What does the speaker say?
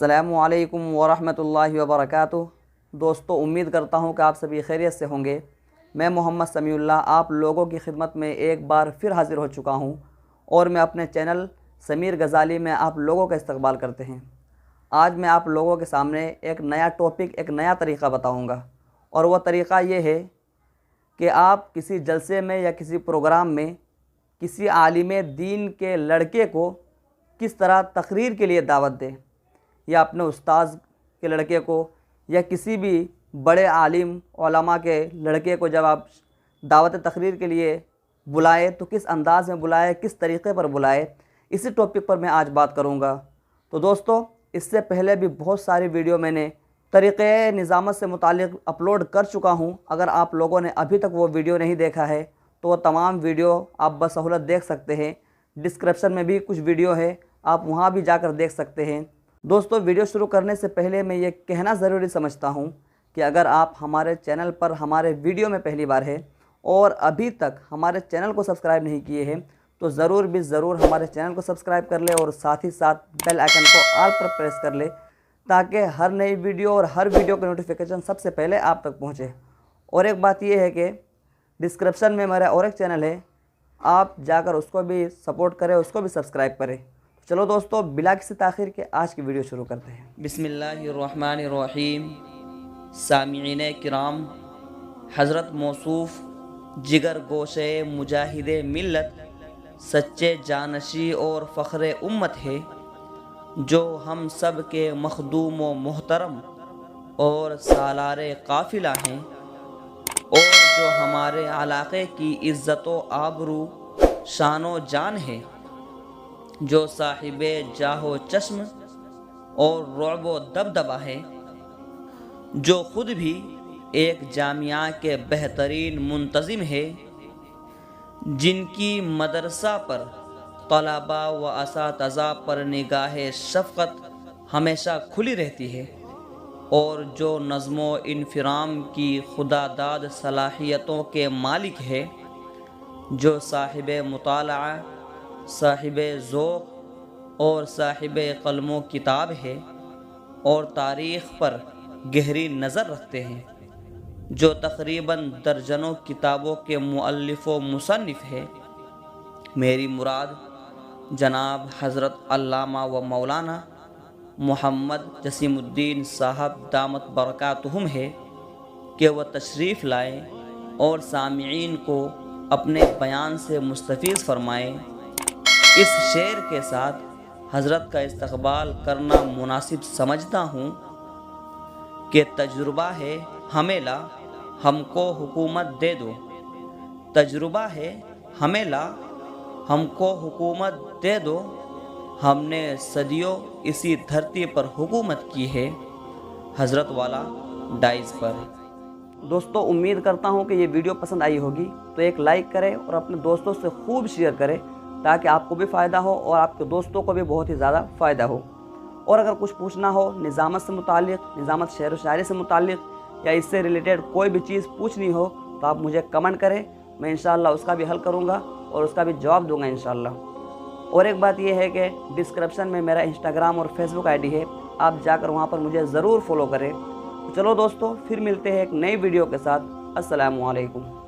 अस्सलामुअलैकुम वरहमतुल्लाहि वबरकातुह। दोस्तों, उम्मीद करता हूँ कि आप सभी खैरियत से होंगे। मैं मोहम्मद समीउल्लाह आप लोगों की खिदमत में एक बार फिर हाज़िर हो चुका हूँ और मैं अपने चैनल समीर गज़ाली में आप लोगों का इस्तकबाल करते हैं। आज मैं आप लोगों के सामने एक नया टॉपिक, एक नया तरीक़ा बताऊँगा और वह तरीक़ा ये है कि आप किसी जलसे में या किसी प्रोग्राम में किसी आलिम दीन के लड़के को किस तरह तकरीर के लिए दावत दें, या अपने उस्ताद के लड़के को या किसी भी बड़े आलिम उलमा के लड़के को जब आप दावत तकरीर के लिए बुलाए तो किस अंदाज़ में बुलाए, किस तरीक़े पर बुलाए, इसी टॉपिक पर मैं आज बात करूँगा। तो दोस्तों, इससे पहले भी बहुत सारी वीडियो मैंने तरीक़े निज़ामत से मुतालिक अपलोड कर चुका हूँ। अगर आप लोगों ने अभी तक वो वीडियो नहीं देखा है तो वो तमाम वीडियो आप बसहूलत देख सकते हैं। डिस्क्रिप्शन में भी कुछ वीडियो है, आप वहाँ भी जाकर देख सकते हैं। दोस्तों, वीडियो शुरू करने से पहले मैं ये कहना ज़रूरी समझता हूँ कि अगर आप हमारे चैनल पर हमारे वीडियो में पहली बार है और अभी तक हमारे चैनल को सब्सक्राइब नहीं किए हैं तो ज़रूर भी ज़रूर हमारे चैनल को सब्सक्राइब कर ले और साथ ही साथ बेल आइकन को ऑल पर प्रेस कर ले, ताकि हर नई वीडियो और हर वीडियो का नोटिफिकेशन सबसे पहले आप तक पहुँचे। और एक बात यह है कि डिस्क्रिप्शन में मेरा और एक चैनल है, आप जाकर उसको भी सपोर्ट करें, उसको भी सब्सक्राइब करें। चलो दोस्तों, बिला किसी ताख़ीर के आज की वीडियो शुरू करते हैं। बिस्मिल्लाहिर्रहमानिर्रहीम। सामीईन किराम, हज़रत मौसूफ़ जिगर गोशे मुजाहिदे मिल्लत, सच्चे जानशी और फ़ख्र उम्मत है, जो हम सब के मखदूम व मोहतरम और सालारे काफ़िला हैं, और जो हमारे इलाक़े की इज़्ज़त व आबरू शानो जान है, जो साहिबे जाहो चश्म और रुअब दबदबा है, जो ख़ुद भी एक जामिया के बेहतरीन मुंतज़िम है, जिनकी मदरसा पर तलबा व असातिज़ा पर निगाहे शफ़क़त हमेशा खुली रहती है, और जो नज़्मो इन्फ़िराम की खुदादाद सलाहियतों के मालिक है, जो साहिबे मुताला, साहिबे ज़ौक़ और साहिबे क़ल्मो किताब है, और तारीख़ पर गहरी नज़र रखते हैं, जो तक़रीबन दर्जनों किताबों के मुअल्लिफ़ व मुसन्निफ़ है। मेरी मुराद जनाब हज़रत अल्लामा व मौलाना मोहम्मद जसीमुद्दीन साहब दामत बरकातुहुम है कि वह तशरीफ़ लाएँ और सामिईन को अपने बयान से मुस्तफ़ीज़ फ़रमाएँ। इस शेर के साथ हज़रत का इस्तक़बाल करना मुनासिब समझता हूँ कि तजुर्बा है हमें ला, हमको हुकूमत दे दो। तजुर्बा है हमें ला, हमको हुकूमत दे दो। हमने सदियों इसी धरती पर हुकूमत की है, हज़रत वाला डाइज़ पर। दोस्तों, उम्मीद करता हूँ कि ये वीडियो पसंद आई होगी, तो एक लाइक करें और अपने दोस्तों से खूब शेयर करें, ताकि आपको भी फ़ायदा हो और आपके दोस्तों को भी बहुत ही ज़्यादा फ़ायदा हो। और अगर कुछ पूछना हो निज़ामत से मुतालिक, निज़ामत शेर व शायरी से मुतालिक, या इससे रिलेटेड कोई भी चीज़ पूछनी हो तो आप मुझे कमेंट करें, मैं इंशाअल्लाह उसका भी हल करूँगा और उसका भी जवाब दूँगा इंशाअल्लाह। और एक बात यह है कि डिस्क्रिप्शन में मेरा इंस्टाग्राम और फेसबुक आईडी है, आप जाकर वहाँ पर मुझे ज़रूर फॉलो करें। तो चलो दोस्तों, फिर मिलते हैं एक नई वीडियो के साथ। अस्सलामु अलैकुम।